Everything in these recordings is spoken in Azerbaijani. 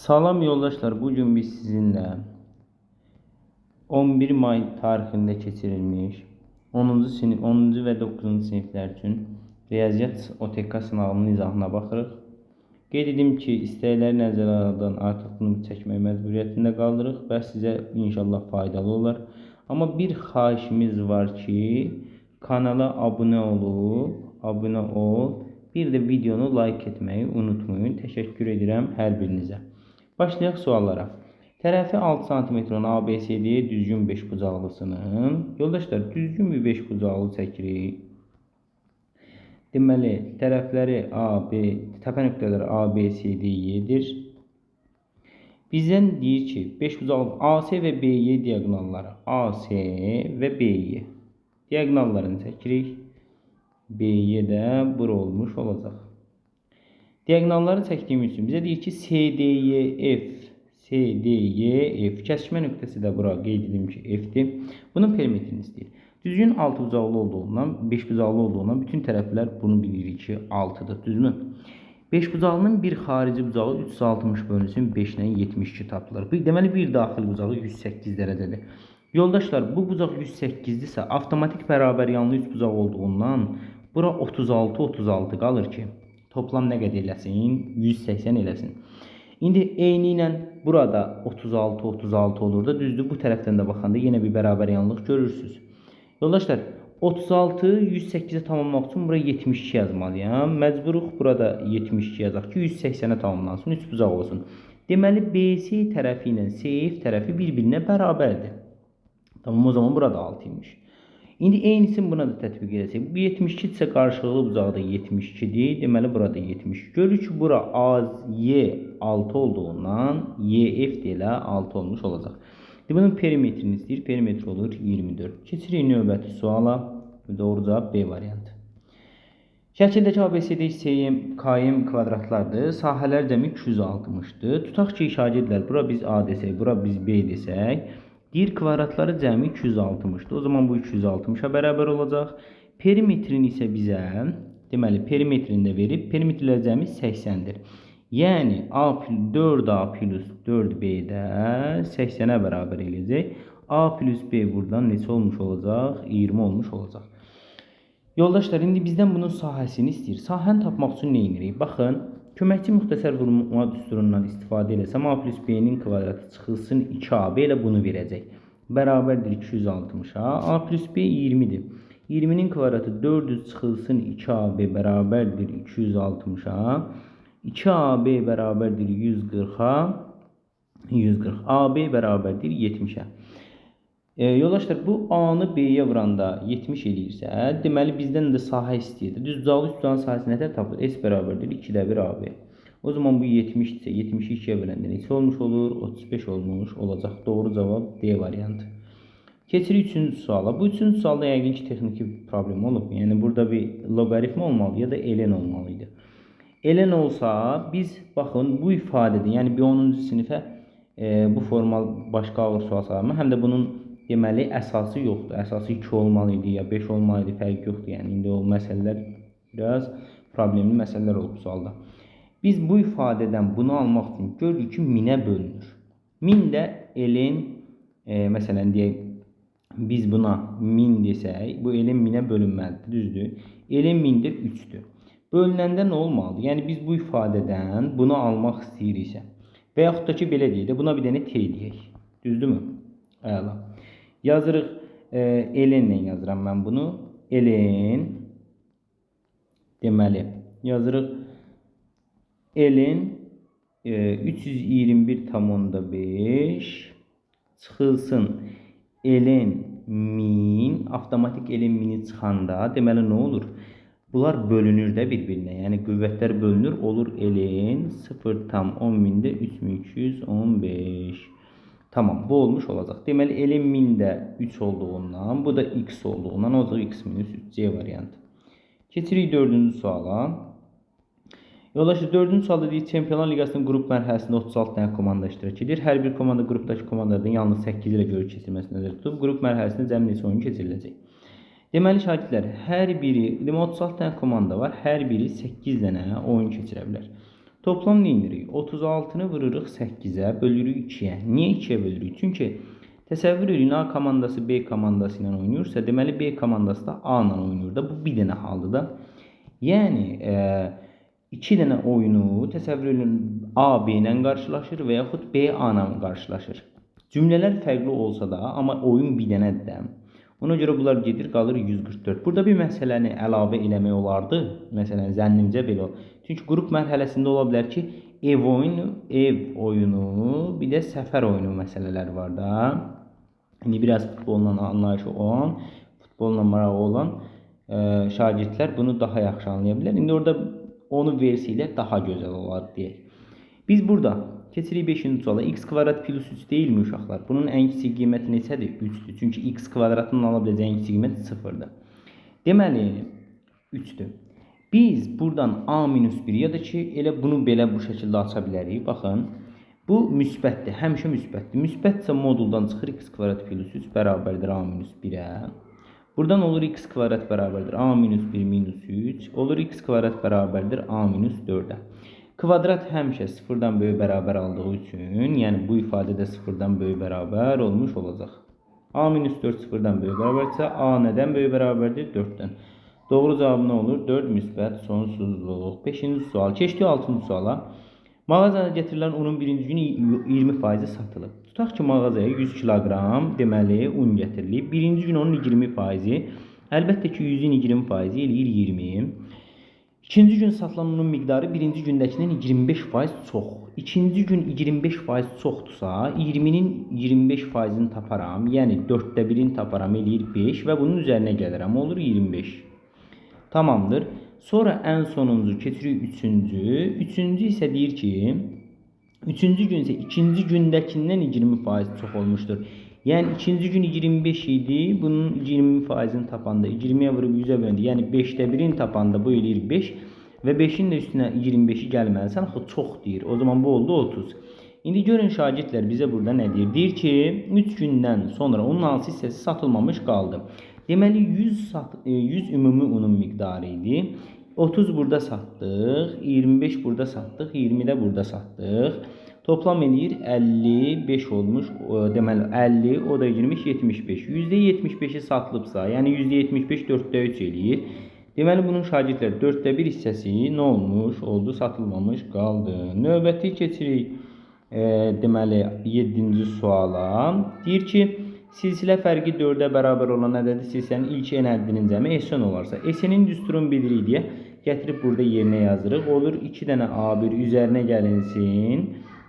Salam yoldaşlar, bugün biz sizinle 11 may tarixində keçirilmiş 10-cu sinif, 10-cu və 9-cu siniflər üçün riyaziyyat OTK sınavının izahına baxırıq. Qeyd edim ki, istəkləri nəzərə alan artıq bunu çəkmək məcburiyyətində qaldırıq və sizə inşallah faydalı olar. Amma bir xahişimiz var ki, kanala abunə ol, bir də videonu like etməyi unutmayın. Təşəkkür edirəm hər birinizə. Başlayaq suallara. Tərəfi 6 cm olan ABCD düzgün 5 bucaqlısının, yoldaşlar, düzgün bir 5 bucaqlı çəkirik. Deməli, tərəfləri təpə nöqtələri ABCD-yedir. Bizdən deyir ki, 5 bucaqlı AC və BY diaqonalları, AC və BY diaqonallarını çəkirik. BY də bura olmuş olacaq. Diaqonalları çəkdiyimiz üçün bizə deyir ki, CDYF kəsişmə nöqtəsi də bura qeyd edim ki, F-dir. Bunun perimetrini istəyir. Düzgün 6 bucaqlı olduğundan, 5 bucaqlı olduğundan bütün tərəflər bunu bilirik ki, 6-dır, düzmü? 5 bucaqlının bir xarici bucağı 360 bölünsün 5 ilə 72 tapılır. Deməli, bir daxil bucağı 108 dərəcədir. Yoldaşlar, bu bucaq 108-dirsə, avtomatik bərabər yanlı 3 bucaq olduğundan bura 36 qalır ki, toplam nə qədər eləsin? 180 eləsin. İndi eyni ilə burada 36 olur da, düzdür. Bu tərəfdən də baxanda yenə bir bərabər yanlıq görürsünüz. Yoldaşlar, 36 108-ə tamamlamaq üçün bura 72 yazmalıyam. Məcburuq burada 72 yazaq ki, 180-ə tamamlansın, 3 bucaq olsun. Deməli, BC tərəfi ilə CF tərəfi bir-birinə bərabərdir. Tamam, o zaman burada 6 imiş. İndi eynisini buna da tətbiq edəcək. Bu 72 isə qarşılıqlı bucaqda 72-dir. Deməli, burada 72. Görürük ki, bura AY 6 olduğundan YF ilə 6 olmuş olacaq. Bunun perimetrini istəyir. Perimetr olur 24. Keçirik növbəti suala. Doğru cavab B variantı. Şəkildəki ABCD KM kvadratlardır. Sahələr cəmi 260-dır. Tutaq ki, şagirdlər, bura biz A desək, bura biz B desək, deyir kvadratları cəmi 260-dır. O zaman bu 260-a bərabər olacaq. Perimetrini isə bizə, deməli, perimetrini də verib, perimetrlər cəmi 80-dir. Yəni, 4A plus 4B-də 80-ə bərabər eləyəcək. A plus B buradan neçə olmuş olacaq? 20 olmuş olacaq. Yoldaşlar, indi bizdən bunun sahəsini istəyir. Sahəni tapmaq üçün nə edirik? Baxın, köməkçi müxtəsər vurma düsturundan istifadə eləsəm, A plus B-nin kvadratı çıxılsın 2AB ilə bunu verəcək. Bərabərdir 260-a. A plus B 20-dir. 20-nin kvadratı 400 çıxılsın 2AB bərabərdir 260-a. 2AB bərabərdir 140-a. 140. AB bərabərdir 70-ə. Yoldaşlar, bu A-nı B-yə vuranda 70 eləyirsə, deməli bizdən də sahə istəyirdi. Düz bucaqlı üst bucağın sahəsi nətər tapılır? S bərabərdir 2-də 1 AB. O zaman bu 70 isə 70-i 2-yə böləndə neçə olmuş olur? 35 olmuş olacaq. Doğru cavab D variantı. Keçirik 3-cü suala. Bu 3-cü sualda yəqin ki, texniki problem olub. Yəni burada bir loqaritm olmalı ya da ln olmalıydı. Ln olsa biz baxın bu ifadədə, yəni bir 10-cu sinifə bu formal başqa ağır sual sayılmır. Həm də bunun deməli əsası yoxdur. Əsası 2 olmalıydı ya 5 olmalıydı, fərq yoxdur. Yəni indi o məsələlər biraz problemli məsələlər olub sualda. Biz bu ifadədən bunu almaq üçün görürük ki, 1000-ə bölünür. 1000 də ln, məsələn deyək, biz buna 1000 desək, bu ln 1000-ə bölünməlidir, düzdür? Ln 1000-də 3-dür. Bölünəndə nə olmalıdır? Yəni biz bu ifadədən bunu almaq istəyiriksə və yaxud da ki, belə deyək də, buna bir dənə t deyək. Düzdürmü? Əla. Yazırıq, ln ilə yazıram mən bunu. Ln, deməli, yazırıq ln 321,5 çıxılsın ln 1000, avtomatik ln 1000-i çıxanda, deməli, nə olur? Bunlar bölünür də bir-birinə, yəni qüvvətlər bölünür, olur ln 0,1000-də 3215. Tamam, bu olmuş olacaq. Deməli, ln 1000-də 3 olduğundan, bu da x olduğundan olacaq x minus 3c variantı. Keçirik 4-cü suala. Yoldaşlar, 4-cü sualda deyir, Çempionlar Liqasının qrup mərhələsində 36 dənə komanda iştirak edir. Hər bir komanda qrupdakı komandalardan yalnız 8 ilə görüş keçirməsini nəzərdə tutub. Qrup mərhələsində cəmi neçə oyun keçiriləcək? Deməli, şagirdlər, hər biri, 36 dənə komanda var, hər biri 8 dənə oyun keçirə bilər. Toplam neyinirik? 36-nı vururuq 8-ə, bölürük 2-yə. Niyə 2-yə bölürük? Çünki təsəvvür edin, A komandası B komandası ilə oynayırsa, deməli B komandası da A ilə oynayır da. Bu bir dənə haldır da. Yəni, iki dənə oyunu təsəvvür edin, A B ilə qarşılaşır və yaxud B A ilə qarşılaşır. Cümlələr fərqli olsa da, amma oyun bir dənədir də. Ona görə bunlar gedir, qalır 144. Burada bir məsələni əlavə eləmək olardı. Məsələn, zənnimcə belə olur. Çünki qrup mərhələsində ola bilər ki, ev oyunu, bir də səfər oyunu məsələlər var da. İndi biraz futbolla anlayışı olan, futbolla marağı olan şagirdlər bunu daha yaxşı anlaya bilər. İndi orada onu versiyayla daha gözəl olar deyək. Biz burada keçirik 5-ci suala. X kvadrat plus 3 deyilmi uşaqlar? Bunun ən kiçik qiyməti neçədir? 3'dür. Çünki x kvadratının ala biləcəyi ən kiçik qiymət 0'dır. Deməli 3'dür. Biz buradan a-1 ya da ki elə bunu belə bu şəkildə aça bilərik. Baxın. Bu müsbətdir. Həmişə müsbətdir. Müsbətsə moduldan çıxır x kvadrat plus 3 bərabərdir a-1'ə. Buradan olur x kvadrat bərabərdir a-1 minus 3. Olur x kvadrat bərabərdir a-4'ə. Kvadrat həmişə 0-dan böyük bərabər aldığı üçün, yəni bu ifadə də 0-dan böyük bərabər olmuş olacaq. A-4 0-dan böyük bərabərsə, A nədən böyük bərabərdir? 4-dən. Doğru cavab nə olur? 4 müsbət sonsuzluq. 5-ci sual. Keçdik 6-cı suala. Mağazaya gətirilən unun birinci günü 20% satılır. Tutaq ki, mağazaya 100 kiloqram deməli un gətirilib. Birinci gün onun 20%, əlbəttə ki, 100-ün 20% eləyir 20. İkinci gün satılan unun miqdarı birinci gündəkindən 25% çox. İkinci gün 25% çoxdursa, 20'nin 25%'ini taparam. Yəni 4'də 1'ini taparam, eləyir 5 və bunun üzərinə gəlirəm, olur 25. Tamamdır. Sonra ən sonuncu keçirik 3-cü. 3-cü isə deyir ki, 3-cü gün isə ikinci gündəkindən 20% çox olmuşdur. Yəni ikinci gün 25 idi, bunun 20%'ini tapanda 20'ye vurub 100'ə böldü. Yəni 5'də 1'ini tapanda bu eləyir 5 və 5'in də üstünə 25'i gəlməlisən, axı çox deyir. O zaman bu oldu 30. İndi görün şagirdlər bizə burada nə deyir? Deyir ki, 3 gündən sonra onun hansı hissəsi satılmamış qaldı. Deməli 100 ümumi unun miqdarı idi. 30 burada satdıq, 25 burada satdıq, 20 də burada satdıq. Toplam eləyir 55 olmuş. Deməli 50, o da 20, 75. %75'i satılıbsa, yəni %75 4'də 3 eləyir. Deməli bunun şagirdlər 4'də 1 hissəsi nə olmuş? Oldu, satılmamış qaldı. Növbəti keçirik deməli 7-ci suala. Deyir ki, silsilə fərqi 4'ə bərabər olan ədədi silsilənin ilk n ədədinin cəmi S-n olarsa, S-nin düsturun bilirik deyə gətirib burada yerinə yazırıq. Olur 2 dənə A1 üzərinə gəlinsin.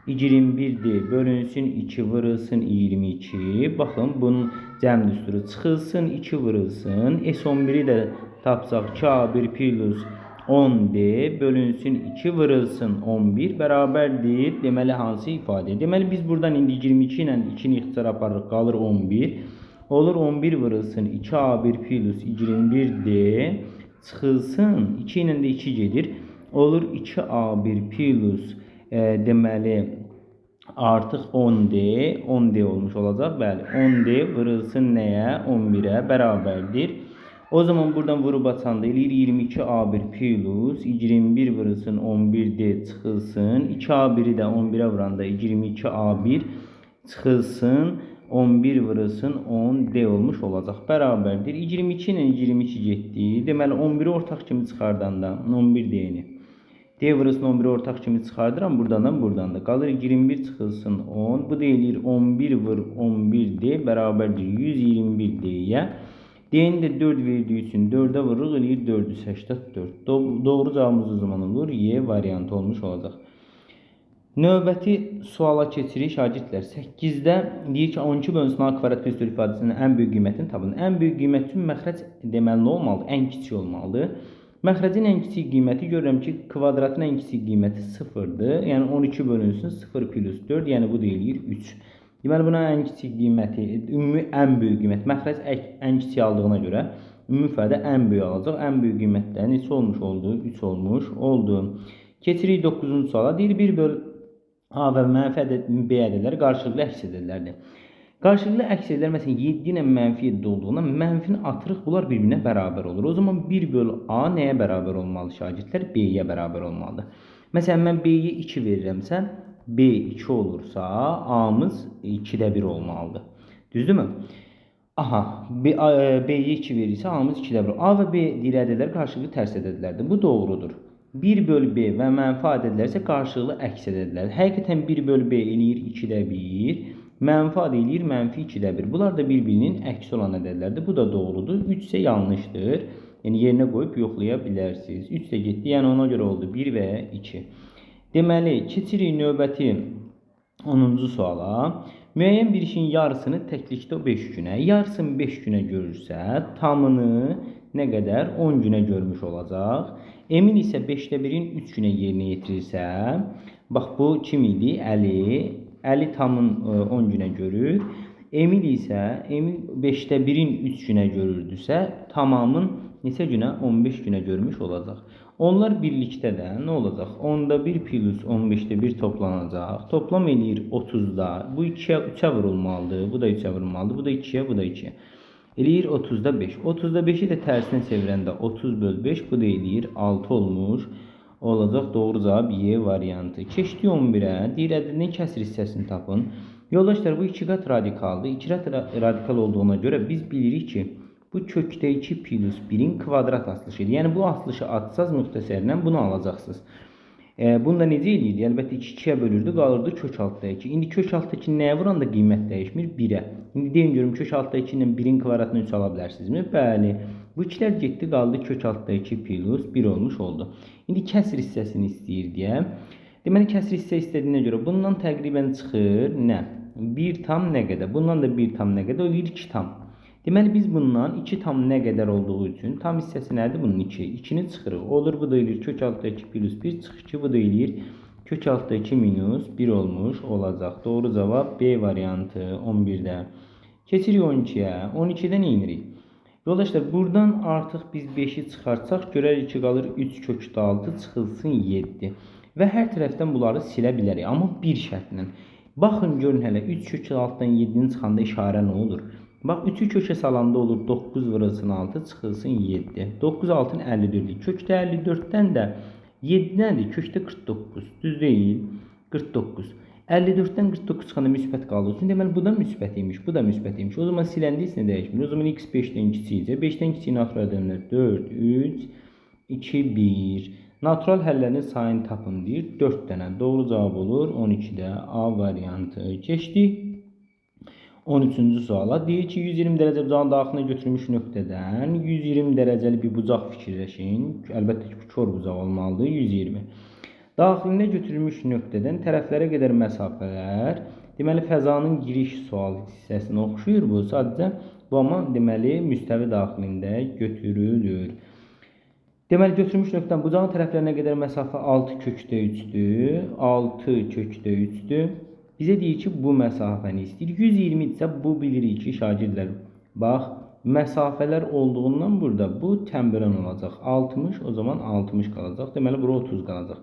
21'dir, bölünsün 2 vurulsun 22. Baxın bunun cəm düsturu çıxılsın 2 vurulsun. S11'i də tapsaq 2A1 plus 10'dir, bölünsün 2 vurulsun 11 bərabərdir. Deməli hansı ifadə? Deməli biz buradan indi 22 ilə 2'ni ixtisar aparırıq, qalır 11. Olur 11 vurulsun 2A1 plus 21'dir. Çıxılsın 2 ilə də 2 gedir. Olur 2A1 plus deməli artıq 10D, 10D olmuş olacaq. Bəli, 10D vurulsun nəyə? 11'ə bərabərdir. O zaman buradan vurub açanda eləyir 22A1 plus 21 vurulsun 11D çıxılsın. 2A1'i də 11'ə vuranda 22A1 çıxılsın 11 vurulsun 10D olmuş olacaq. Bərabərdir. 22 ilə 22 getdi. Deməli 11'i ortaq kimi çıxardanda 11D'ni. D vurulsun 11'i ortaq kimi çıxardıram. Buradan da qalır 21 çıxılsın 10. Bu da eləyir 11 vur 11D bərabərdir 121D'yə. D'ni də 4 verdiyi üçün 4'ə vururuq, eləyir 484. Doğru cavabımız o zaman olur. Y variantı olmuş olacaq. Növbəti suala keçirik şagirdlər. 8'də deyir ki, 12 bölünsün A kvadrat plus 4 ifadəsinin ən böyük qiymətini tapın. Ən böyük qiymət üçün məxrəc deməli nə olmalıdır? Ən kiçik olmalıdır. Məxrəcin ən kiçik qiyməti görürəm ki, kvadratın ən kiçik qiyməti 0'dır. Yəni 12 bölünsün 0 plus 4, yəni bu da eləyir 3. Deməli buna ən kiçik qiyməti, ümumi ən böyük qiymət, məxrəc ən kiçik aldığına görə ümumi ifadə ən böyük alacaq. Ən böyük qiymətdə neçə olmuş oldu? 3 olmuş oldu. Keçirik 9-cu suala. Deyir 1 böl A və mənfi ədəd B ədədləri qarşılıqlı əks ədədlərdir. Qarşılıqlı əks edilər, məsələn 7 ilə mənfi 7 olduğundan mənfini atırıq, bunlar bir-birinə bərabər olur. O zaman 1 bölü A nəyə bərabər olmalı şagirdlər? B-yə bərabər olmalıdır. Məsələn, mən B-yə 2 verirəmsə, B 2 olursa, A-mız 2-də 1 olmalıdır. Düzdürmü? Aha, B-yə 2 verirsə, A-mız 2-də 1. A və B deyir ədədlər qarşılıqlı tərs ədədlərdir. Bu doğrudur. 1 bölü B və mənfi ədədlərsə qarşılıqlı əks ədədlər. Həqiqətən 1 bölü B eləyir 2-də 1. Mənfi adı eləyir mənfi 2-də 1. Bunlar da bir-birinin əksi olan ədədlərdir. Bu da doğrudur. 3 isə yanlışdır. Yəni yerinə qoyub yoxlaya bilərsiniz. 3 də getdi. Yəni ona görə oldu 1 və 2. Deməli, keçirik növbəti 10-cu suala. Müəyyən bir işin yarısını təklikdə 5 günə, yarısını 5 günə görürsə, tamını nə qədər? 10 günə görmüş olacaq. Emin isə 5-də 1-in 3 günə yerinə yetirirsə, bax bu kim idi? Əli. Əli tamın 10 günə görür. Emil isə 5-də 1-in 3 günə görürdüsə, tamamın neçə günə? 15 günə görmüş olacaq. Onlar birlikdə də nə olacaq? 10-da 1 plus 15-də 1 toplanacaq. Toplam eləyir 30-da. Bu 2-yə 3-ə vurulmalıdır. Bu da 3-ə vurulmalıdır. Bu da 2-yə, bu da 2-yə. Eləyir 30-da 5. 30-da 5-i də tərsinə çevirəndə 30 bölü 5, bu da eləyir 6 olmuş olacaq. Doğru cavab Y variantı. Keçdi 11-ə. Deyir ədədin kəsr hissəsini tapın. Yoldaşlar, bu 2 qat radikaldır. 2 qat radikal olduğuna görə biz bilirik ki, bu kökdə 2 plus 1-in kvadrat aslışıdır. Yəni bu aslışı atsaz müxtəsərlə bunu alacaqsınız. Bunu da necə eləyirdi? Əlbəttə 2-2-yə bölürdü, qalırdı kök altda 2. İndi kök altda 2 nəyə vuranda qiymət dəyişmir? 1-ə. İndi deyin görüm, kök altda 2 ilə 1-in kvadratını 3 ala bilərsinizmi? Bəli. Bu 2-lər getdi, qaldı kök altda 2 plus 1 olmuş oldu. İndi kəsr hissəsini istəyir deyə. Deməli, kəsr hissə istədiyinə görə bundan təqribən çıxır nə? 1 tam nə qədər? Bundan da 1 tam nə qədər? O eləyir 2 tam. Deməli, biz bundan 2 tam nə qədər olduğu üçün tam hissəsi nədir bunun? 2. 2-ni çıxırıq. Olur, bu da eləyir kök altda 2 plus 1 çıxır ki, bu da eləyir kök altda 2 minus 1 olmuş olacaq. Doğru cavab B variantı 11-də. Keçirik 12-yə. 12-də nə edirik? Yoldaşlar, buradan artıq biz 5-i çıxarsaq, görərik ki, qalır 3 kökdə 6 çıxılsın 7. Və hər tərəfdən bunları silə bilərik. Amma bir şərtlə. Baxın, görün hələ 3 kökdə 6-dan 7-nin çıxanda işarə nə olur? Bax, 3-ü kökə salanda olur 9 vurulsun 6 çıxılsın 7. 9 6-ın 54-dür. Kökdə 54-dən də 7 nədir? Kökdə 49. Düz deyil? 49. 54-dən 49 çıxanda müsbət qaldığı üçün deməli bu da müsbət imiş, bu da müsbət imiş. O zaman siləndə heç nə dəyişmir. O zaman x 5-dən kiçikcə, 5-dən kiçik natural ədədlər 4, 3, 2, 1. Natural həllərin sayını tapın deyir. 4 dənə. Doğru cavab olur 12-də A variantı. Keçdik 13-cü suala. Deyir ki, 120 dərəcə bucağın daxilinə götürülmüş nöqtədən 120 dərəcəli bir bucaq fikirləşin. Əlbəttə ki, bu kör bucaq olmalıdır. 120. Daxilinə götürülmüş nöqtədən tərəflərə qədər məsafələr. Deməli, fəzanın giriş sual hissəsini oxşuyur bu. Sadəcə bu amma deməli müstəvi daxilində götürülür. Deməli, götürülmüş nöqtədən bucağın tərəflərinə qədər məsafə 6 kökdə 3-dür. 6 kökdə 3-dür. Bizə deyir ki, bu məsafəni istəyir. 120 isə bu bilirik ki, şagirdlər, bax, məsafələr olduğundan burada bu təmbirən olacaq. 60, o zaman 60 qalacaq. Deməli, bura 30 qalacaq.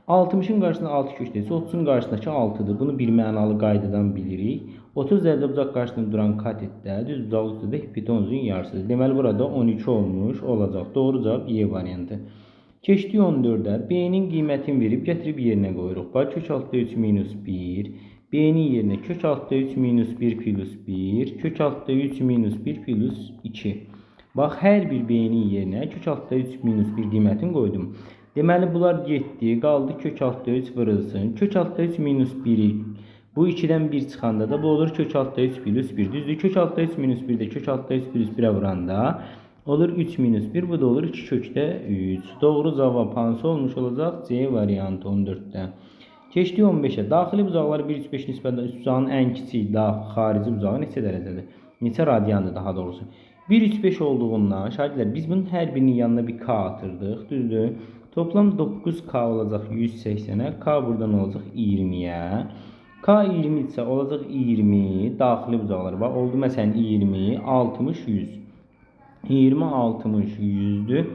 60-ın qarşısında 6 kökdəysə, 30-un qarşısındakı 6-dır. Bunu bir mənalı qaydadan bilirik. 30 dərəcə bucaq qarşısında duran katitdə, düz bucaq üstündə hipotenuzun yarısıdır. Deməli, burada 12 olmuş olacaq. Doğru cavab Y variantı. Keçdik 14-də. B-nin qiymətini verib, gətirib yerinə qoyuruq. Bax, kök altda 3 minus 1. B-nin yerinə kök altda 3 minus 1 plus 1. Kök altda 3 minus 1 plus 2. Bax, hər bir B-nin yerinə kök altda 3 minus 1 qiymətini qoydum. Deməli, bunlar getdi. Qaldı kök altda 3 vurulsun. Kök altda 3 minus 1-i. Bu 2-dən 1 çıxanda da bu olur kök altda 3 plus 1. Düzdür, kök altda 3 minus 1-də kök altda 3 plus 1-ə vuranda olur 3 minus 1, bu da olur 2 kökdə 3. Doğru cavab hansı olmuş olacaq? C variantı 14-də. Keçdik 15-ə. Daxili bucaqlar 1,5 nisbətən üst bucağın ən kiçik xarici bucağı neçə dərəcədir? Neçə radiyandır daha doğrusu? 1,5 olduğundan şagirdlər biz bunun hər birinin yanına bir K atırdıq. Düzdür? Toplam 9K olacaq 180-ə. K buradan olacaq 20-yə. K 20 isə olacaq 20. Daxili bucaqlar var. Oldu məsələn 20, 60, 100. 20, 60, 100'dür.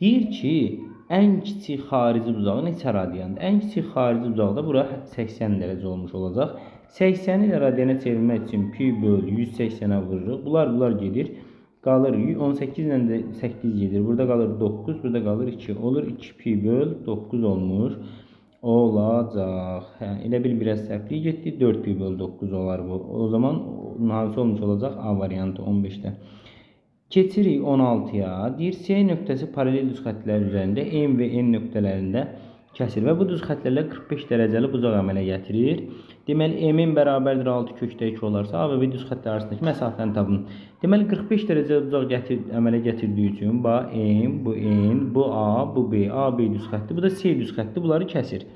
Deyir ki, ən kiçik xarici bucağı neçə radiyandır? Ən kiçik xarici bucaqda bura 80 dərəcə olmuş olacaq. 80-i radyana çevirmək üçün pi böl 180'ə vururuq. Bunlar gedir. Qalır 18 ilə də 8 gedir. Burada qalır 9, burada qalır 2. Olur 2 pi böl 9 olmuş. Olacaq. Hə, elə bil biraz səhvlik getdi. 4 pi böl 9 olar bu. O zaman hansı olmuş olacaq? A variantı 15'də. Keçirik 16'ya. Deyir C nöqtəsi paralel düz xəttlər üzərində M və N nöqtələrində kəsir və bu düz xəttlərlə 45 dərəcəli bucaq əmələ gətirir. Deməli M bərabərdir 6 kökdə 2 olarsa A və B düz xəttlər arasındakı məsafəni tapın. Deməli 45 dərəcəli bucaq əmələ gətirdiyi üçün bu N, bu A, bu B, A, B düz xətti, bu da C düz xətti bunları kəsir.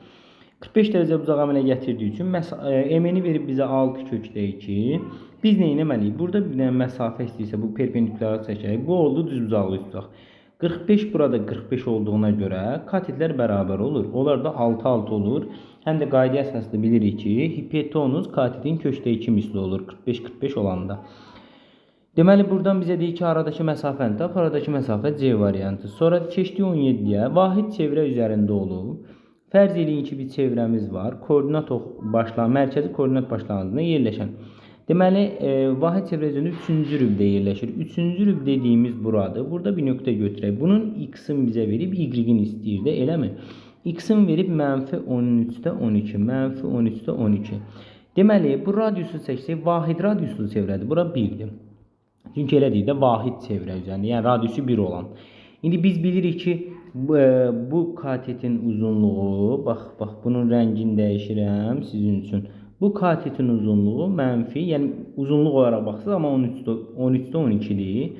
45 dərəcə bucaq əmələ gətirdiyi üçün M-ni verib bizə 6 kökdə 2. Biz nə etməliyik? Burada bir dənə məsafə istəyirsə bu perpendikulyar çəkək. Bu oldu düz bucaqlı bucaq. 45 burada 45 olduğuna görə katetlər bərabər olur. Onlar da 6-6 olur. Həm də qayda əsasında bilirik ki, hipotenuz katetin kökdə 2 misli olur. 45-45 olanda. Deməli buradan bizə deyir ki, aradakı məsafəni tap, aradakı məsafə C variantı. Sonra keçdi 17-yə. Vahid çevrə üzərində olub. Fərz eləyin ki, bir çevrəmiz var. Koordinat mərkəzi koordinat başlanğıcında yerləşən. Deməli, vahid çevrə üzərində 3-cü rübdə yerləşir. 3-cü rüb dediyimiz buradır. Burada bir nöqtə götürək. Bunun x-in bizə verib, y-in istəyir də, eləmi? X-in verib mənfi 13'də 12, mənfi 13'də 12. Deməli, bu radiusu çəksək, vahid radiuslu çevrədir. Bura 1'dir. Çünki elə deyək də, vahid çevrə üzərində, yəni radiusu 1 olan. İndi biz bilirik ki, bu katetin uzunluğu, bax, bunun rəngini dəyişirəm sizin üçün. Bu katetin uzunluğu mənfi, yəni uzunluq olaraq baxsaq, amma 13'də 12'dir.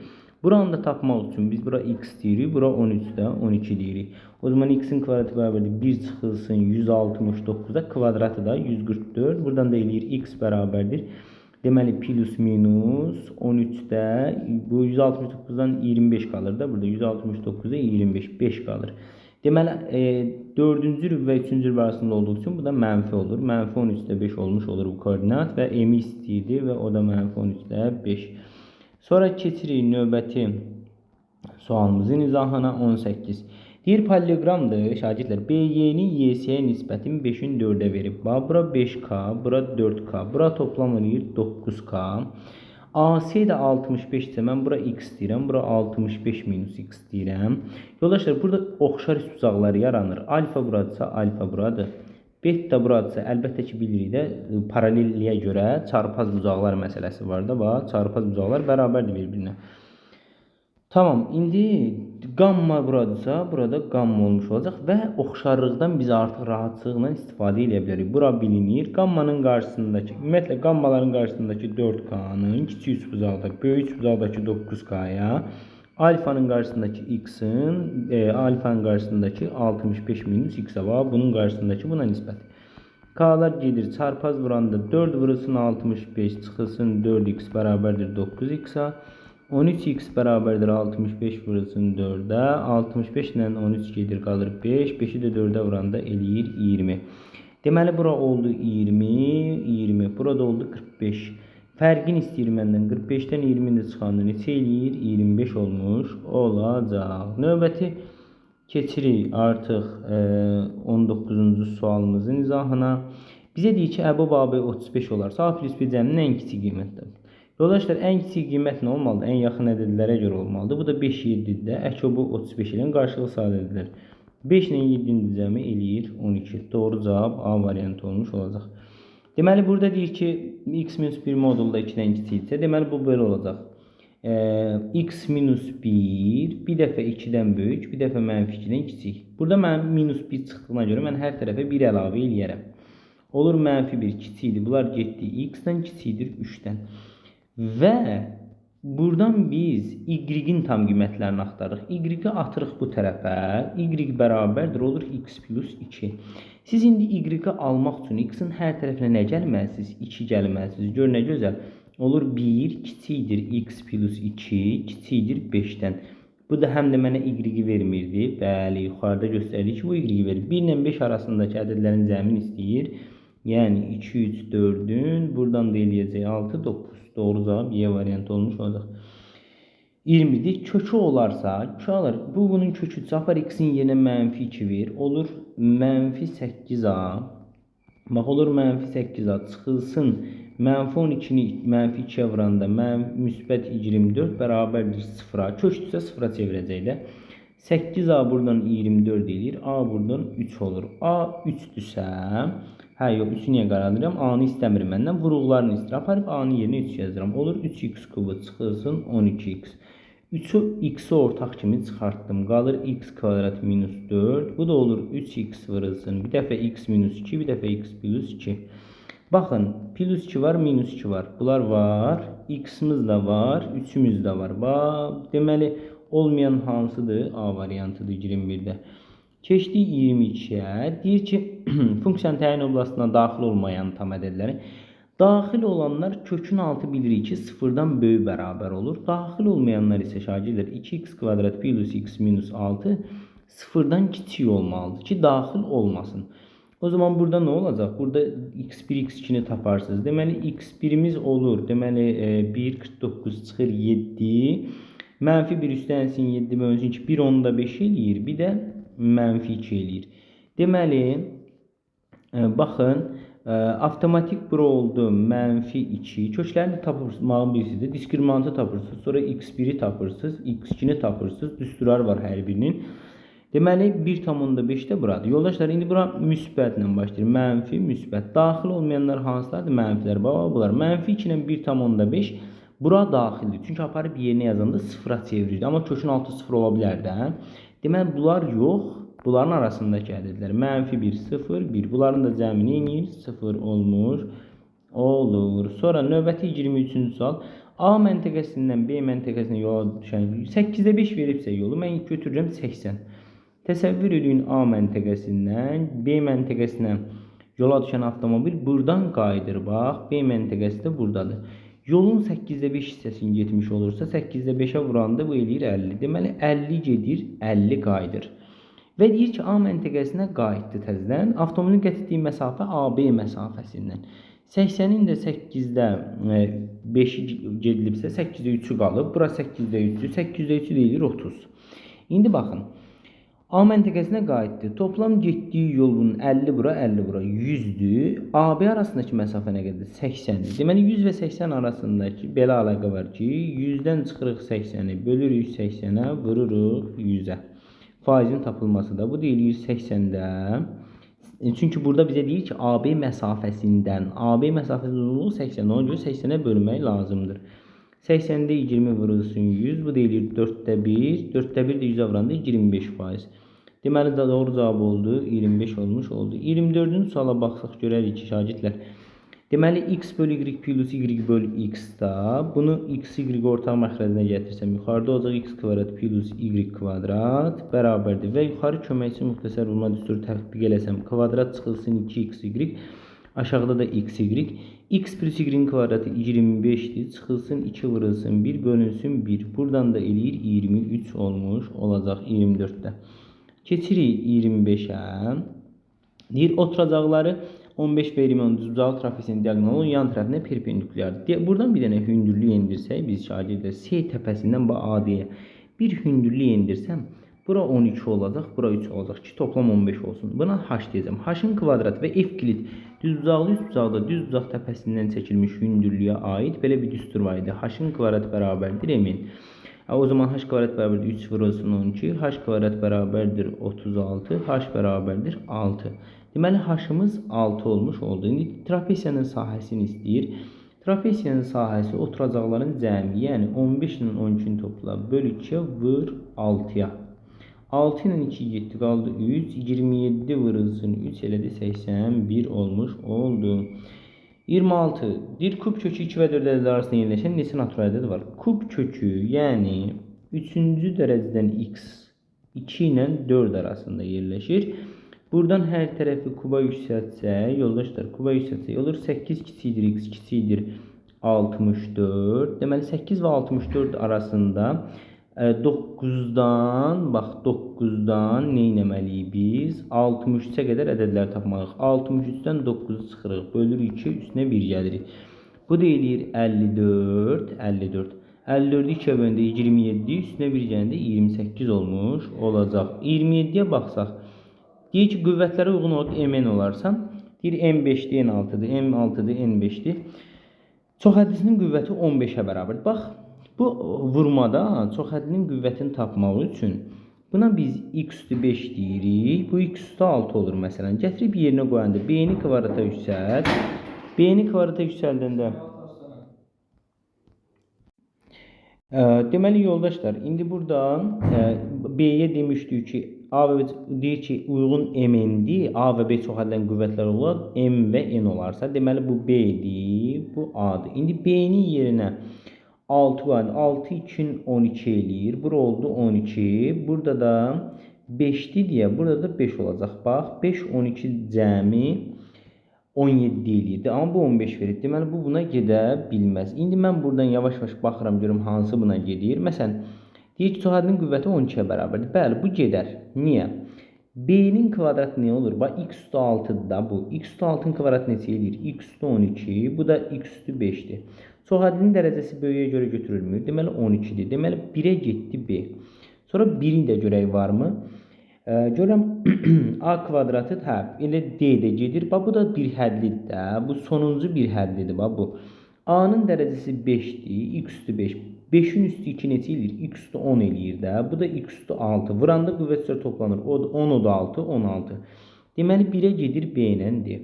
Buranı da tapmaq üçün biz bura x deyirik, bura 13'də 12 deyirik. O zaman x-in kvadratı bərabərdir 1 çıxılsın 169'da, kvadratı da 144. Buradan da eləyir x bərabərdir. Deməli plus minus 13'də bu 169'dan 25 qalır da, burada 169'da 25, 5 qalır. Deməli 4-cü rüb və 3-cü rüb arasında olduğu üçün bu da mənfi olur. Mənfi 13'də 5 olmuş olur bu koordinat və M istəyirdi və o da mənfi 13'də 5. Sonra keçirik növbəti sualımızın izahına 18. Deyir paralelogramdır şagirdlər. BY-nin YS-yə nisbətini 5'in 4'ə verib. Bura 5K, bura 4K, bura toplam eləyir 9K. AC də 65 isə mən bura x deyirəm, bura 65 minus x deyirəm. Yoldaşlar, burada oxşar üstbucaqlar yaranır. Alfa buradırsa alfa buradır. Beta buradırsa əlbəttə ki bilirik də paralelliyə görə çarpaz bucaqlar məsələsi var da, bax, çarpaz bucaqlar bərabərdir bir-birinə. Tamam, indi gamma buradırsa, burada gamma olmuş olacaq və oxşarlıqdan biz artıq rahatlıqla istifadə edə bilərik. Bura bilinir. Gammanın qarşısındakı, ümumiyyətlə gammaların qarşısındakı 4K-nın kiçik üçbucaqda, böyük üçbucaqdakı 9K-ya, alfanın qarşısındakı x-in, alfanın qarşısındakı 65 minus x-a var. Bunun qarşısındakı buna nisbət. K-lar gedir, çarpaz vuranda 4 vurulsun 65, çıxılsın 4x bərabərdir 9x-a. 13x bərabərdir 65 vurulsun 4'ə. 65 ilə 13 gedir, qalır 5. 5'i də 4'ə vuranda eləyir 20. Deməli, bura oldu 20. Burada oldu 45. Fərqini istəyir məndən. 45'dən 20'ni də çıxanda neçə eləyir? 25 olmuş olacaq. Növbəti keçirik artıq 19-cu sualımızın izahına. Bizə deyir ki, Əbu Babı 35 olarsa, A plus B cəminin ən kiçik qiymətdir. Yoldaşlar, ən kiçik qiymət nə olmalıdır? Ən yaxın ədədlərə görə olmalıdır. Bu da 5 7-də. Əki bu 35 ilə qarşılıqlı sadə edilir. 5 ilə 7-nin cəmi eləyir 12. Doğru cavab A variantı olmuş olacaq. Deməli, burada deyir ki, x-1 modulda 2-dən kiçikdirsə, deməli, bu böyle olacaq. x-1 bir dəfə 2-dən böyük, bir dəfə mənfi 2-dən kiçik. Burada mən minus 1 çıxdığına görə mən hər tərəfə 1 əlavə eləyərəm. Olur mənfi 1 kiçikdir. Bunlar getdi x-dən kiçikdir 3-dən. Və buradan biz y-in tam qiymətlərini axtarırıq. Y-i atırıq bu tərəfə. Y bərabərdir olur x plus 2. Siz indi y-i almaq üçün x-in hər tərəfinə nə gəlməlisiniz? 2 gəlməlisiniz. Gör nə gözəl. Olur 1 kiçikdir x plus 2, kiçikdir 5'dən. Bu da həm də mənə y-i vermirdi. Bəli, yuxarıda göstərilir ki, bu y-i verir. 1 ilə 5 arasındakı ədədlərin cəmini istəyir. Yəni 2, 3, 4'ün buradan da eləyəcək 6, 9. Doğru cevap Y variantı olmuş olacaq. 20'dir. Kökü olarsa, bu bunun kökü çapar x'in yerinə mənfi 2 ver. Olur mənfi 8a Bax olur mənfi 8A çıxılsın. Mənfi 12-ni mənfi 2-yə vuranda müsbət 24 bərabərdir 0-a. Köçdüsə 0-a çevirəcək də. 8A buradan 24 edir. A buradan 3 olur. A 3-dürsə, hə yox 3-ü niyə qaradıram? A-nı istəmir məndən. Vuruqlarını istəyir. Aparıb A-nı yerinə 3 yazıram. Olur 3x kubu çıxılsın 12x. 3'ü x'i ortaq kimi çıxartdım. Qalır x kvadrat minus 4. Bu da olur 3x vurulsun. Bir dəfə x minus 2, bir dəfə x plus 2. Baxın, plus 2 var, minus 2 var. Bunlar var. X'imiz də var, 3'ümüz də var. Bax, deməli olmayan hansıdır? A variantıdır 21-də. Keçdik 22-yə. Deyir ki, funksiyanın təyin oblasına daxil olmayan tam ədədləri. Daxil olanlar kökün altı bilirik ki 0-dan böyük bərabər olur. Daxil olmayanlar isə şagirdlər 2x kvadrat plus x minus 6 0-dan kiçik olmalıdır ki daxil olmasın. O zaman burada nə olacaq? Burada x1, x2-ni taparsınız. Deməli x1'imiz olur. Deməli 1, 49 çıxır 7. Mənfi 1 üstənsin 7 bölünsün ki 1 onda 5 eləyir. Bir də mənfi 2 eləyir. Deməli baxın. Avtomatik bura oldu mənfi 2. Köklərini tapırmağın birisidir. Diskriminantı tapırsınız. Sonra x1'i tapırsınız. x2'ni tapırsınız. Düsturar var hər birinin. Deməli 1,5'də buradır. Yoldaşlar indi bura müsbətlə başlayır. Mənfi, müsbət. Daxil olmayanlar hansılardır? Mənfilər. Bunlar. Mənfi 2 ilə 1,5 bura daxildir. Çünki aparıb yerinə yazanda 0-a çevirir. Amma kökün altı 0 ola bilər də. Deməli bunlar yox. Bunların arasındakı ədədlər mənfi 1, 0, 1. Bunların da cəmi neyinir? 0 olmuş olur. Sonra növbəti 23-cü sual. A məntəqəsindən B məntəqəsinə yola düşən 8'də 5 veribsə yolu mən götürürəm 80. Təsəvvür edin A məntəqəsindən B məntəqəsinə yola düşən avtomobil buradan qayıdır. Bax, B məntəqəsi də buradadır. Yolun 8'də 5 hissəsini getmiş olursa 8'də 5'ə vuranda bu eləyir 50. Deməli 50 gedir, 50 qayıdır. Və deyir ki, A məntəqəsinə qayıtdı təzədən. Avtomobilin qət etdiyi məsafə AB məsafəsindən. 80'in də 8'də 5'i gedilibsə 8'də 3'ü qalıb. Bura 8'də 3'ü, 8'də 3'ü deyilir 30. İndi baxın. A məntəqəsinə qayıtdı. Toplam getdiyi yolun 50 bura, 50 bura 100'dür. AB arasındakı məsafə nə qədərdir? 80'dir. Deməli 100 və 80 arasındakı belə əlaqə var ki, 100'dən çıxırıq 80'i, bölürük 80'ə, vururuq 100'ə. Faizin tapılması da bu deyilir 80'də. Çünki burada bizə deyir ki AB məsafəsindən. AB məsafəsinin uzunluğu 80. Ona görə 80'ə bölmək lazımdır. 80'də 20 vurulsun 100. Bu deyilir 4'də 1. 4'də 1 də 100'ə vuranda 25%. Deməli doğru cavab oldu. 25 olmuş oldu. 24-cü suala baxsaq görərik ki şagirdlər. Deməli x bölü y plus y bölü x da bunu x y ortaq məxrəcinə gətirsəm yuxarıda olacaq x kvadrat plus y kvadrat bərabərdir və yuxarı köməkçi müxtəsər vurma düsturu tətbiq eləsəm kvadrat çıxılsın 2xy aşağıda da xy x plus y kvadratı 25'dir çıxılsın 2 vurulsun 1 bölünsün 1 buradan da eləyir 23 olmuş olacaq 24'də. Keçirik 25'ə. Deyir oturacaqları 15 verimin düzbucağı trapesinin diagonalının yan tərəfinə perpendikulyardır. Buradan bir dənə hündürlük endirsək, biz şagirdlər S təpəsindən AD-yə bir hündürlük endirsəm, bura 12 olacaq, bura 3 olacaq ki, toplam 15 olsun. Buna H deyəcəm. H-ın kvadratı və F kilit düzbucaqda düzbucaq təpəsindən çəkilmiş hündürlüyə aid belə bir düstur var idi. H-ın kvadratı bərabərdir M-in. O zaman H kvadrat bərabərdir 3 vurulsun 12, H kvadrat bərabərdir 36, H bərabərdir 6. Deməli H-ımız 6 olmuş oldu. İndi trapesiyanın sahəsini istəyir. Trapesiyanın sahəsi oturacaqların cəmi, yəni 15 ilə 12'ni topla, böl 2'yə vur 6'ya. 6 ilə 2 getdi, qaldı 3, 27 vurulsun 3 elədi 81 olmuş oldu. 26. Bir kub kökü 2 və 4 ədədi arasında yerləşən neçə natural ədəd var? Kub kökü, yəni 3-cü dərəcədən x 2 ilə 4 arasında yerləşir. Buradan hər tərəfi kuba yüksəltsək, yoldaşlar kuba yüksəltsək olur 8 kiçikdir x kiçikdir 64. Deməli 8 və 64 arasında 9'dan bax 9'dan nə etməliyik biz? 63'ə qədər ədədlər tapmalıyıq. 63'dən 9'u çıxırıq, bölürük 2, üstünə 1 gəlirik. Bu deyilir 54, 54. 54'ü 2'ye böləndə 27, üstünə 1 gələndə 28 olmuş olacaq. 27'yə baxsaq, deyir ki, qüvvətlərə uyğun olaraq Mn olarsa, Deyir n5-dir, n6-dır, n6-dır, n5-dir. Çoxhədlinin qüvvəti 15-ə bərabərdir. Bax, bu vurmada çoxhədlinin qüvvətini tapmaq üçün buna biz x üstü 5 deyirik. Bu x üstü 6 olur məsələn. Gətirib yerinə qoyanda b-ni kvadrata yüksəlt. B-ni kvadrata yüksəldəndə deməli yoldaşlar, indi buradan B-yə demişdik ki, A və B deyir ki, uyğun M-dir. A və B çoxhədlən qüvvətlər olar, M və N olarsa, deməli bu B-dir, bu A-dır. İndi B-nin yerinə 6 var. 6 2 12 eləyir. Bura oldu 12. Burada da 5-dir deyə, burada da 5 olacaq. Bax, 5 12 cəmi 17 eləyirdi. Amma bu 15 verir. Deməli, bu buna gedə bilməz. İndi mən buradan yavaş-yavaş baxıram, görüm hansı buna gedir. Məsələn, deyir ki, çoxhədlinin qüvvəti 12-yə bərabərdir. Bəli, bu gedər. Niyə? B-nin kvadratı nə olur? Bax, x üstü 6-dır da bu. X üstü 6-nın kvadratı neçə eləyir? X üstü 12, bu da x üstü 5-dir. Çoxhədlinin dərəcəsi böyüyə görə götürülmür. Deməli, 12-dir. Deməli, 1-ə getdi B. Sonra 1-in də görək varmı? Görəm A kvadratı elə D-də gedir. Bax, bu da bir hədlidir də. Bu sonuncu bir hədlidir. Bax, bu. A-nın dərəcəsi 5-dir. X üstü 5. 5-in üstü 2 neçə eləyir? X üstü 10 eləyir də. Bu da x üstü 6. Vuranda qüvvətlər toplanır. 10 o da 6, 16. Deməli, 1-ə gedir B ilə D.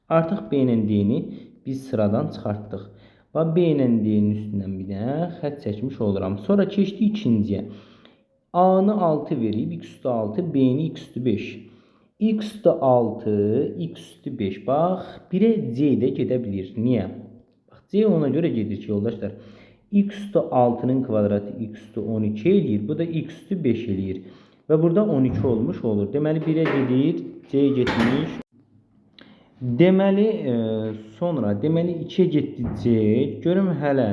Artıq B ilə D-ni biz sıradan çıxartdıq. Bax, B ilə D-nin üstündən bir də xətt çəkmiş oluram. Sonra keçdik ikinciyə. A-nı 6 verib, x üstü 6, B-ni x üstü 5. X üstü 6, x üstü 5. Bax, 1-ə C-də gedə bilir. Niyə? Bax, C ona görə gedir ki, yoldaşlar. X üstü 6-nın kvadratı x üstü 12 eləyir. Bu da x üstü 5 eləyir. Və burada 12 olmuş olur. Deməli, 1-ə gedir, C getmiş. Deməli, sonra, deməli, 2-ə getdi C. Görüm hələ.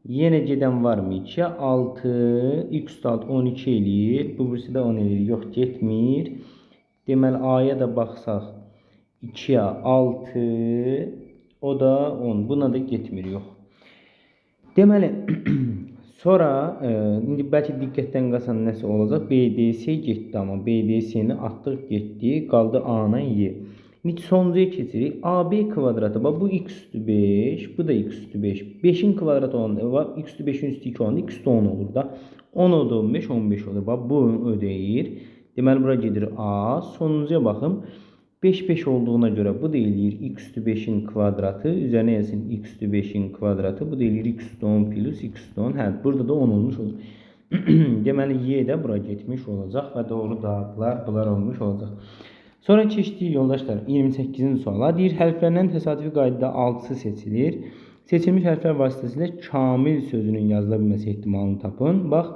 Yenə gedən varmı? 2-yə 6, x üstü 6, 12 eləyir. Bu birisi də 10 eləyir. Yox, getmir. Deməli, A-ya da baxsaq, 2-yə 6, o da 10. Buna da getmir, yox. Deməli, sonra, indi bəlkə diqqətdən qaçan nəsə olacaq. BDS getdi, amma BDS-ni atdıq, getdi. Qaldı A-na Y. İndi sonuncuya keçirik. AB kvadratı, bax, bu x üstü 5, bu da x üstü 5. 5-in kvadratı olanda, bax, x üstü 5-in üstü 2 olanda, x üstü 10 olur da. 10 oldu 15, 15 olur. Bax, bu ödəyir. Deməli, bura gedir A. Sonuncuya baxım. 5, 5 olduğuna görə bu da eləyir x üstü 5-in kvadratı. Üzərinə yazsın x üstü 5-in kvadratı. Bu da eləyir x üstü 10 plus x üstü 10. Hə, burada da 10 olmuş olur. Deməli, Y də bura getmiş olacaq və doğru cavablar bunlar olmuş olacaq. Sonra keçdik yoldaşlar 28-ci suala. Deyir, hərflərdən təsadüfi qaydada 6-sı seçilir. Seçilmiş hərflər vasitəsilə kamil sözünün yazıla bilməsi ehtimalını tapın. Bax,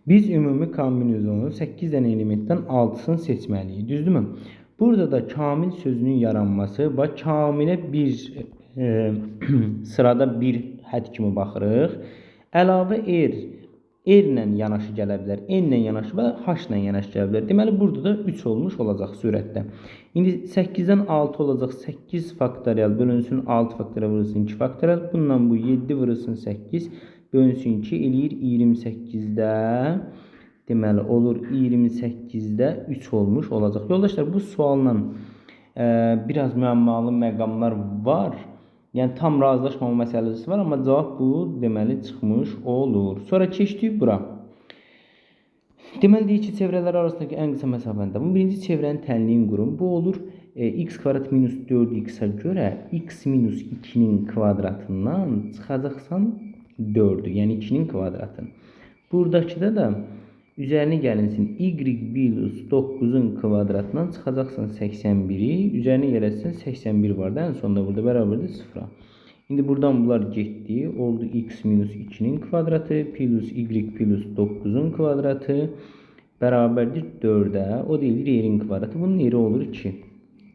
biz ümumi kombinasyonun 8 dənə elementdən 6-sını seçməliyik. Düzdürmü? Burada da kamil sözünün yaranması, bax, kamilə bir sırada bir hədd kimi baxırıq. Əlavə R-lə yanaşı gələ bilər, N-lə yanaşı və H-lə yanaşı gələ bilər. Deməli, burada da 3 olmuş olacaq sürətdə. İndi 8-dən 6 olacaq. 8 faktorial bölünsün 6 faktorial vurulsun 2 faktorial. Bundan bu 7 vurulsun 8 bölünsün 2 eləyir 28-də. Deməli, olur 28-də 3 olmuş olacaq. Yoldaşlar, bu sualla biraz müəmmalı məqamlar var. Yəni, tam razılaşmama məsələsi var, amma cavab bu, deməli, çıxmış olur. Sonra keçdik bura. Deməli, deyir ki, çevrələr arasındakı ən qısa məsafəndə. Bu, birinci çevrənin tənliyin qurum. Bu olur, x kvadrat minus 4x-ə görə x minus 2-nin kvadratından çıxacaqsan 4-ü, yəni 2-nin kvadratını. Buradakıda da üzərinə gəlinsin y minus 9-un kvadratından çıxacaqsan 81-i, üzərinə gələcəksən 81 var da, ən sonunda burada bərabərdir 0-a. İndi buradan bunlar getdi, oldu x minus 2-nin kvadratı plus y plus 9-un kvadratı bərabərdir 4-ə, o deyilir y-in kvadratı, bunun yeri olur 2.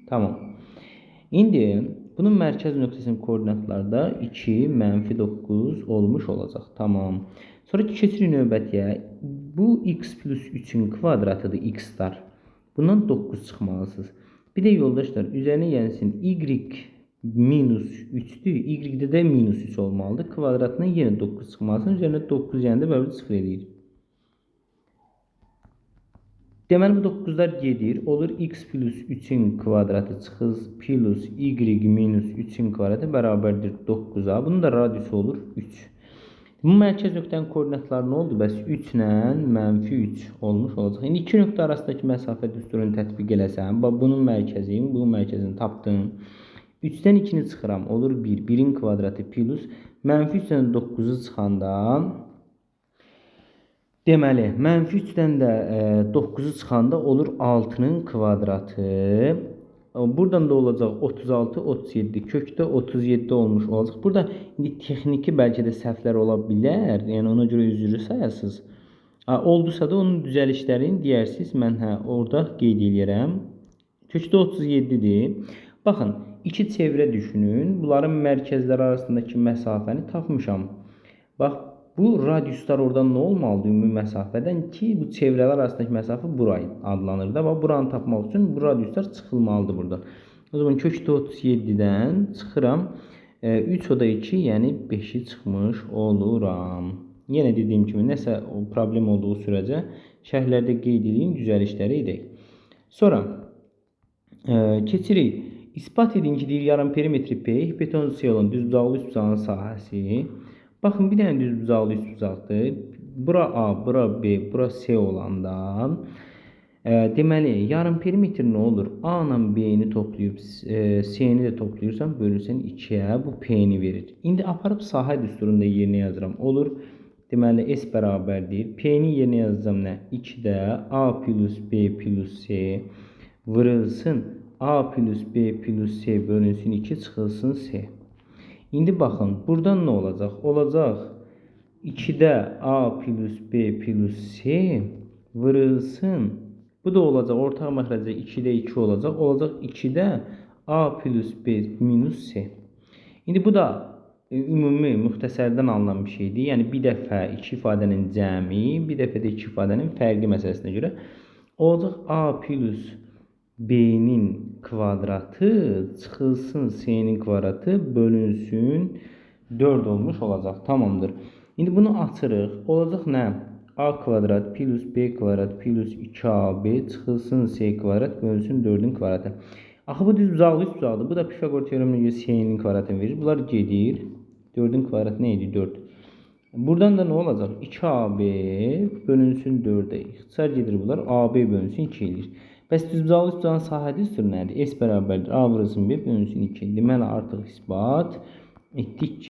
Tamam. İndi bunun mərkəz nöqtəsinin koordinatlarda 2, mənfi 9 olmuş olacaq. Tamam. Sonra keçirik növbətiyə. Bu x plus 3-ün kvadratıdır, x-lar. Bundan 9 çıxmalısınız. Bir də yoldaşlar, üzərinə gəlsin y minus 3'dür. Y-də də minus 3 olmalıdır. Kvadratına yenə 9 çıxmalısın. Üzərinə 9 yəni də bərabər 0 eləyir. Deməli bu 9'lar gedir. Olur x plus 3'ün kvadratı çıxır plus y minus 3'ün kvadratı bərabərdir 9'a. Bunun da radiusu olur 3. Bu mərkəz nöqtənin koordinatları nə oldu? Bəs 3 ilə -3 olmuş olacaq. İndi iki nöqtə arasındakı məsafə düsturunu tətbiq eləsəm, bax bunun mərkəzini, bunun mərkəzini tapdım. 3'dən 2'ni çıxıram, olur 1. 1'in kvadratı plus -3'dən 9'u çıxanda deməli, -3'dən də 9'u çıxanda olur 6'nın kvadratı. Buradan da olacaq 36, 37. Kökdə 37 olmuş olacaq. Burada indi texniki bəlkə də səhvlər ola bilər. Yəni ona görə üzrü sayasınız. Oldusa da onun düzəlişlərini deyərsiniz. Mən orada qeyd edirəm. Kökdə 37'dir. Baxın, iki çevrə düşünün. Bunların mərkəzləri arasındakı məsafəni tapmışam. Bax, bu radiuslar oradan nə olmalıdır ümumi məsafədən ki, bu çevrələr arasındakı məsafə burayı adlanır da. Bax, buranı tapmaq üçün bu radiuslar çıxılmalıdır burada. O zaman kökdə 37'dən çıxıram. 3 o da 2, yəni 5'i çıxmış oluram. Yenə dediyim kimi, nəsə problem olduğu sürəcə şərhlərdə qeyd edeyim, düzəlişləri edək. Sonra keçirik. İspat edin ki, deyir, yarım perimetri P, hipotenuzu olan düzbucaqlı üçbucağın sahəsi. Baxın, bir dənə düzbucaqlı üçbucaqdır. Bura A, bura B, bura C olandan deməli, yarım perimetr nə olur? A ilə B-ni toplayıb C-ni də toplayırsan, bölürsən 2'yə, bu P-ni verir. İndi aparıb sahə düsturunda yerinə yazıram. Olur, deməli, S bərabərdir. P-ni yerinə yazacağım nə? 2'də A plus B plus C vurulsun. A plus B plus C bölünsün 2 çıxılsın C. İndi baxın, buradan nə olacaq? Olacaq 2'də A plus B plus C vurulsun. Bu da olacaq, ortaq məxrəcdə 2'də 2 olacaq. Olacaq 2'də A plus B minus C. İndi bu da ümumi müxtəsərdən alınan bir şeydir. Yəni bir dəfə iki ifadənin cəmi, bir dəfə də iki ifadənin fərqi məsələsinə görə olacaq A plus B'nin kvadratı çıxılsın C'nin kvadratı bölünsün 4 olmuş olacaq. Tamamdır. İndi bunu açırıq. Olacaq nə? A kvadrat plus B kvadrat plus 2AB çıxılsın C kvadrat bölünsün 4'ün kvadratı. Axı bu düzbucaqlı üçbucaqdır. Bu da Pifagor teoreminə görə C'nin kvadratını verir. Bunlar gedir. 4'ün kvadratı nə idi? 4. Buradan da nə olacaq? 2AB bölünsün 4'ə. İxtisar gedir bunlar. AB bölünsün 2 edir. Bəs düzbucaqlı üçbucağın sahə düsturu nədir? S bərabərdir. A vurulsun B bölünsün 2. Deməli artıq isbat etdik ki,